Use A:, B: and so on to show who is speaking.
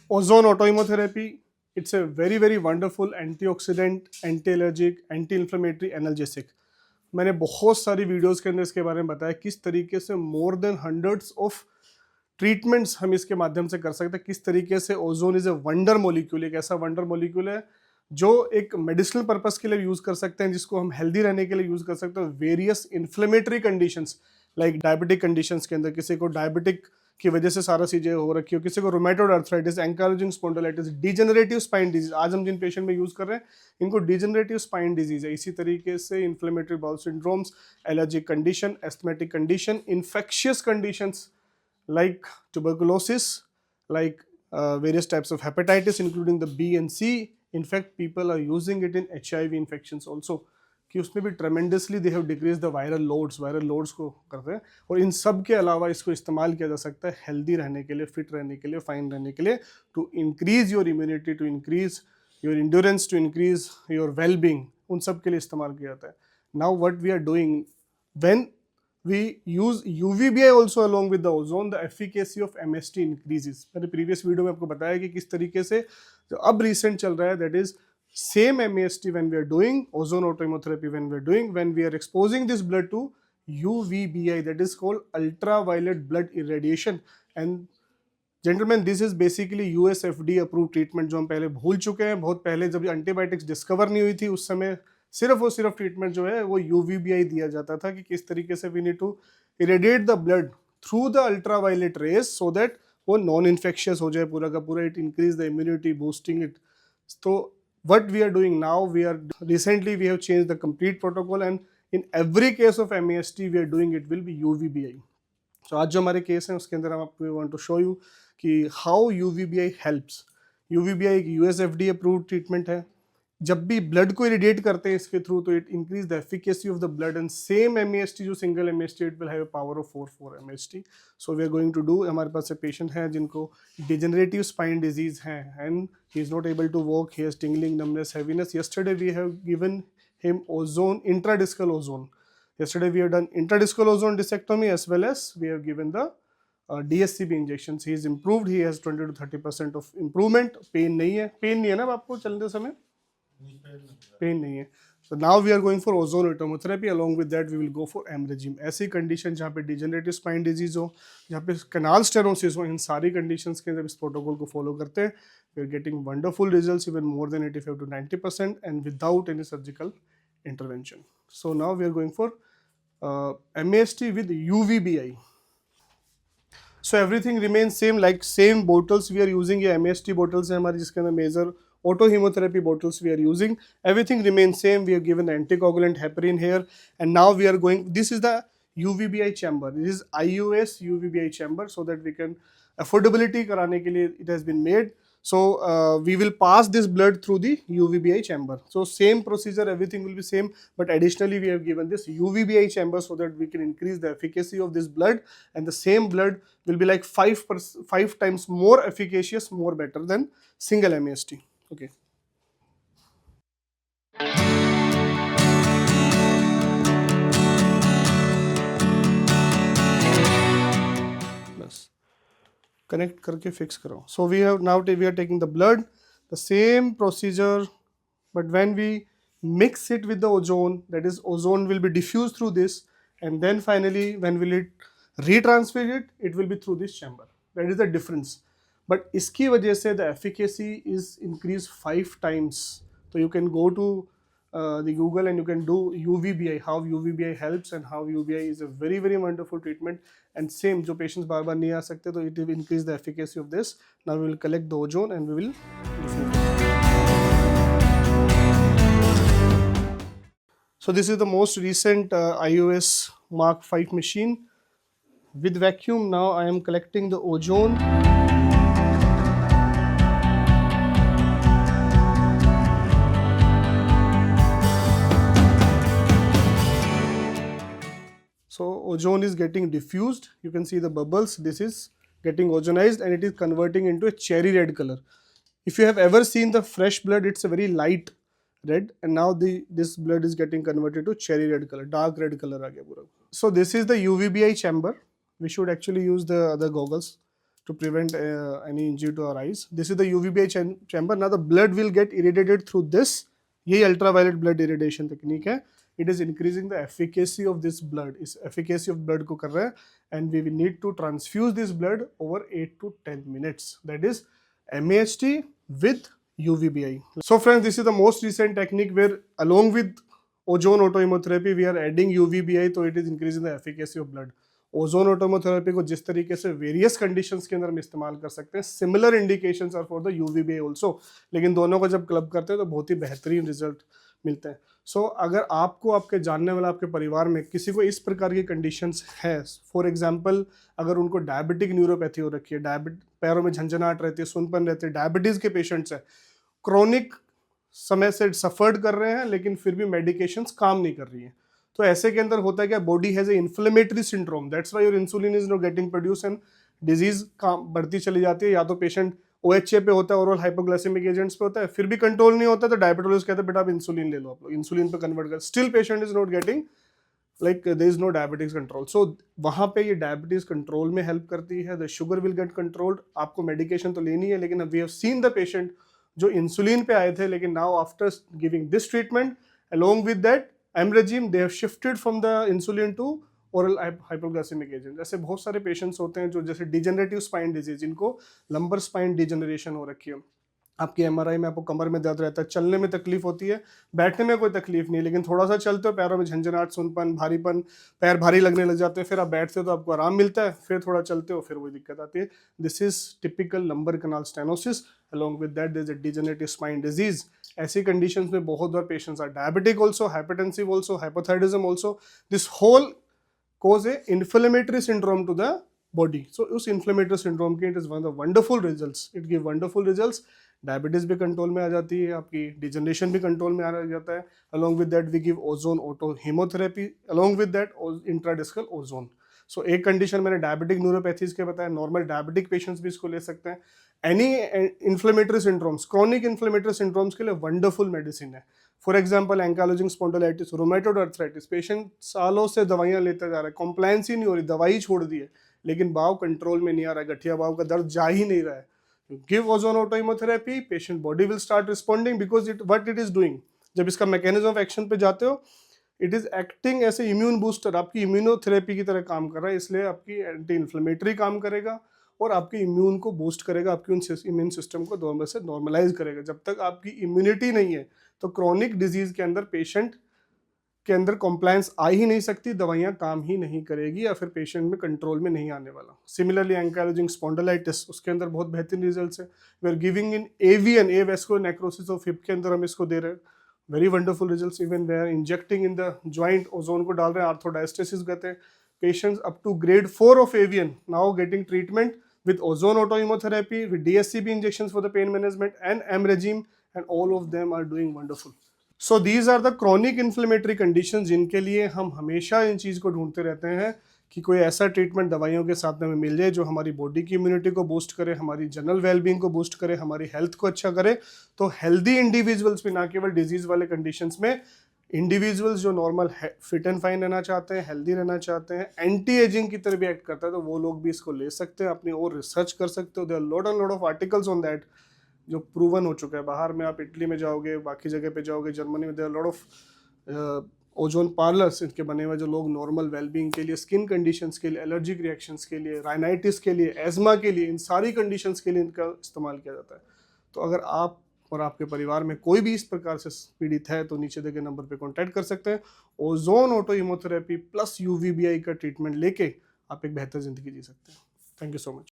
A: Ozone autoimmunotherapy, it's a very very wonderful antioxidant, anti-allergic, anti-inflammatory, analgesic. मैंने बहुत सारी videos के अंदर इसके बारे में बताया किस तरीके से more than hundreds of treatments हम इसके माध्यम से कर सकते हैं, किस तरीके से ozone is a wonder molecule, एक ऐसा वंडर मॉलिक्यूल है जो एक मेडिसिनल पर्पस के लिए यूज कर सकते हैं, जिसको हम हेल्दी रहने के लिए यूज कर सकते हैं various inflammatory conditions like diabetic conditions के अंदर। किसी को डायबिटिक की वजह से सारा चीजें हो रखी हो, किसी को rheumatoid arthritis, ankylosing spondylitis, degenerative spine disease, आज हम जिन पेशेंट में यूज कर रहे हैं इनको डिजेनरेटिव स्पाइन डिजीज है। इसी तरीके से inflammatory bowel syndromes, allergic condition, asthmatic condition, infectious conditions like tuberculosis, like various types of hepatitis including the B and C. In fact, people are using it in HIV infections also, कि उसमें भी tremendously they have decreased the viral loads को करते हैं। और इन सब के अलावा इसको इस्तेमाल किया जा सकता है हेल्दी रहने के लिए, फिट रहने के लिए, फाइन रहने के लिए, to increase your immunity, to increase your endurance, to increase your well being, उन सब के लिए इस्तेमाल किया जाता है। Now what we are doing when we use UVBI also along with the ozone, the efficacy of MST increases. मैंने previous video में आपको बताया कि किस तरीके से जो अब recent चल रहा है, that is same MST when we are doing ozone autoimmunotherapy, when we are exposing this blood to UVBI, that is called ultraviolet blood irradiation. And gentlemen, this is basically US FDA approved treatment जो हम पहले भूल चुके हैं। बहुत पहले जब antibiotics discover नहीं हुई थी उस समय सिर्फ और सिर्फ ट्रीटमेंट जो है वो यूवीबीआई दिया जाता था कि किस तरीके से we need to irradiate the blood through the ultraviolet rays so that वो नॉन इन्फेक्शियस हो जाए पूरा का पूरा, it increase the immunity, boosting it. तो what we are doing now, recently we have changed the complete protocol, and in every case of MAST we are doing it will be UVBI. So आज जो हमारे case हैं उसके अंदर हम आपको want to show you कि how UVBI helps. UVBI एक US FDA अप्रूव्ड ट्रीटमेंट है। जब भी ब्लड को इरिडिएट करते हैं इसके थ्रू तो it increase the efficacy of the blood, and same MAST जो single MAST it will have a power of 4 MAST। So we are going to do, हमारे पास से पेशेंट हैं जिनको डिजेनरेटिव स्पाइन डिजीज है and he is not able to walk, he has tingling, numbness, heaviness. Yesterday we have given him ozone, intradiscal ozone. Yesterday we have done intradiscal ozone discectomy as well as we have given the DSCB injections. He is improved. He has 20 to 30% of improvement. Pain नहीं है ना आपको चलते समय? Pain नहीं है. So now we are going for ozone autoimmunotherapy. Along with that we will go for M regime. ऐसी condition जहाँ पे degenerative spine disease हो, जहाँ पे canal stenosis हो, इन सारी conditions के अंदर इस protocol को follow करते हैं, we are getting wonderful results, even more than 85 to 90%, and without any surgical intervention. So now we are going for MAST with UVBI. So everything remains same, like same bottles we are using, ये MAST bottles हैं हमारी जिसके अंदर major autohemotherapy bottles we are using. Everything remains same. We have given the anticoagulant heparin here, and now we are going. This is the UVBI chamber. This is IUS UVBI chamber, so that we can affordability कराने के लिए it has been made. So we will pass this blood through the UVBI chamber. So same procedure, everything will be same, but additionally we have given this UVBI chamber so that we can increase the efficacy of this blood, and the same blood will be like 5 times more efficacious, more better than single MAST. Okay. Connect करके fix करो. So we are taking the blood, the same procedure, but when we mix it with the ozone, that is ozone will be diffused through this, and then finally when will it retransfer it, it will be through this chamber. That is the difference. But इसकी वजह से the efficacy is increased 5 times. So you can go to the Google and you can do UVBI, how UVBI helps and how UVBI is a very very wonderful treatment. And same जो patients बार बार नहीं आ सकते तो it will increase the efficacy of this. Now we will collect the ozone and we will diffuse it. So this is the most recent IOS Mark 5 machine with vacuum. Now I am collecting the ozone. So ozone is getting diffused. You can see the bubbles. This is getting ozonized and it is converting into a cherry red color. If you have ever seen the fresh blood, it's a very light red, and now this blood is getting converted to cherry red color, dark red color आ गया पूरा. So this is the UVBI chamber. We should actually use the other goggles. to prevent any injury to our eyes. This is the UVBI chamber. Now the blood will get irradiated through this. ये ultraviolet blood irradiation technique है. It is increasing the efficacy of this blood. इस efficacy of blood को कर रहा है, and we will need to transfuse this blood over 8 to 10 minutes. That is MAHT with UVBI. So friends, this is the most recent technique where along with ozone autoimmunotherapy we are adding UVBI, so it is increasing the efficacy of blood. Ozone autohemotherapy को जिस तरीके से various conditions के अंदर हम इस्तेमाल कर सकते हैं, similar indications are for the UVBI also, लेकिन दोनों को जब क्लब करते हैं तो बहुत ही बेहतरीन रिजल्ट मिलते हैं. सो अगर आपको, आपके जानने वाला, आपके परिवार में किसी को इस प्रकार की कंडीशंस है, फॉर एग्जांपल अगर उनको डायबिटिक न्यूरोपैथी हो रखी है, पैरों में झंझनाहट रहती है, सुनपन रहती है, डायबिटीज़ के पेशेंट्स हैं, क्रोनिक समय से सफर्ड कर रहे हैं लेकिन फिर भी मेडिकेशंस काम नहीं कर रही हैं, तो ऐसे के अंदर होता है क्या, body has a inflammatory syndrome, that's why your insulin is not getting produce and disease बढ़ती चली जाती है. या तो पेशेंट OHA पे होता है, ओरल हाइपोग्लाइसेमिक एजेंट्स पे होता है, फिर भी कंट्रोल नहीं होता, तो डायबिटोलॉजिस्ट कहते हैं बेटा आप इंसुलिन ले लो, आप लोग इंसुलिन पे कन्वर्ट कर, still patient is not getting like there is no diabetes control. So वहाँ पे ये डायबिटीज कंट्रोल में हेल्प करती है. The sugar will get controlled. आपको मेडिकेशन तो लेनी है, लेकिन we have seen the patient जो इंसुलिन पे आए थे, लेकिन now after giving this treatment along with that Emregim, they have shifted from the insulin to oral hypoglycemic agent. ऐसे बहुत सारे पेशेंट्स होते हैं जो जैसे डिजेनरेटिव स्पाइन डिजीज, जिनको लंबर स्पाइन डिजेनरेशन हो रखी है. आपकी MRI में आपको कमर में दर्द रहता है, चलने में तकलीफ होती है, बैठने में कोई तकलीफ नहीं, लेकिन थोड़ा सा चलते हो पैरों में झंझनाहट, सुनपन, भारीपन, पैर भारी लगने लग जाते हैं, फिर आप बैठते हो तो आपको आराम मिलता है, फिर थोड़ा चलते हो फिर वही दिक्कत आती है. This is typical lumbar canal stenosis. along with that there is a degenerative spine disease. ऐसी कंडीशंस में बहुत बार patients are diabetic also, hypertensive also, hypothyroidism also. This whole cause a inflammatory syndrome to the body. So उस inflammatory syndrome के it is one of the wonderful results. It give wonderful results. Diabetes भी control में आ जाती है, आपकी degeneration भी control में आ जाता है. Along with that we give ozone auto hemotherapy, along with that intradiscal ozone. So एक कंडीशन मैंने डायबिटिक न्यूरोपैथीज के बताया, नॉर्मल डायबिटिक पेशेंट्स भी इसको ले सकते हैं. Any inflammatory syndromes, chronic inflammatory syndromes के लिए वंडरफुल मेडिसिन है. For example ankylosing spondylitis, rheumatoid arthritis, patient सालों से दवाइयाँ लेते जा रहा है, कॉम्प्लायंस ही नहीं हो रही, दवाई छोड़ दी है, लेकिन बाव कंट्रोल में नहीं आ रहा है, गठिया बाव का दर्द जा ही नहीं रहा है. Give ozone auto hemotherapy, patient body will start responding because what it is doing. जब इसका मैकेनिज्म ऑफ एक्शन पे जाते हो, it is acting as a immune booster, आपकी इम्यूनोथेरेपी की तरह काम कर रहा है, इसलिए आपकी एंटी इन्फ्लेमेटरी काम करेगा और आपके इम्यून को बूस्ट करेगा, आपकी इम्यून सिस्टम को नॉर्मल से नॉर्मलाइज करेगा. जब तक आपकी इम्यूनिटी नहीं है तो क्रॉनिक डिजीज के अंदर पेशेंट के अंदर कॉम्प्लायंस आ ही नहीं सकती, दवाइयाँ काम ही नहीं करेगी या फिर पेशेंट में कंट्रोल में नहीं आने वाला. सिमिलरली एंकालोजिंग स्पॉन्डिलाइटिस, उसके अंदर बहुत बेहतरीन रिजल्ट्स है. We are giving in AVN, avascular necrosis of hip के अंदर हम इसको दे रहे हैं, very wonderful results. Even we are injecting in the joint, ozone को डाल रहे हैं, आर्थोडायस्टेसिस कहते हैं. Patients up to grade 4 of AVN now getting treatment with ozone autoimmunotherapy, with DSCB injections for the pain management and Emregim, and all of them are doing wonderful. So these are the chronic inflammatory conditions जिनके लिए हम हमेशा इन चीज़ को ढूंढते रहते हैं कि कोई ऐसा ट्रीटमेंट दवाइयों के साथ में हमें मिल जाए जो हमारी बॉडी की इम्यूनिटी को बूस्ट करे, हमारी जनरल वेलबींग को बूस्ट करे, हमारी हेल्थ को अच्छा करे. तो हेल्दी इंडिविजुअल्स भी, ना केवल डिजीज़ वाले कंडीशंस में, इंडिविजुअल्स जो नॉर्मल फिट एंड फाइन रहना चाहते हैं, हेल्दी रहना चाहते हैं, एंटी एजिंग की तरह भी एक्ट करता है, तो वो लोग भी इसको ले सकते हैं, अपनी और रिसर्च कर सकते हो. There are lot and lot of articles on that जो प्रूवन हो चुका है. बाहर में आप इटली में जाओगे, बाकी जगह पे जाओगे, जर्मनी में, there are lot of ozone parlours इनके बने हुए, जो लोग नॉर्मल वेलबींग के लिए, स्किन कंडीशंस के लिए, एलर्जिक रिएक्शंस के लिए, राइनाइटिस के लिए, एजमा के लिए, इन सारी कंडीशंस के लिए इनका इस्तेमाल किया जाता है. तो अगर आप और आपके परिवार में कोई भी इस प्रकार से पीड़ित है तो नीचे दिए गए नंबर पे कांटेक्ट कर सकते हैं. Ozone auto haemotherapy plus UVBI का ट्रीटमेंट लेके आप एक बेहतर जिंदगी जी सकते हैं. Thank you so much.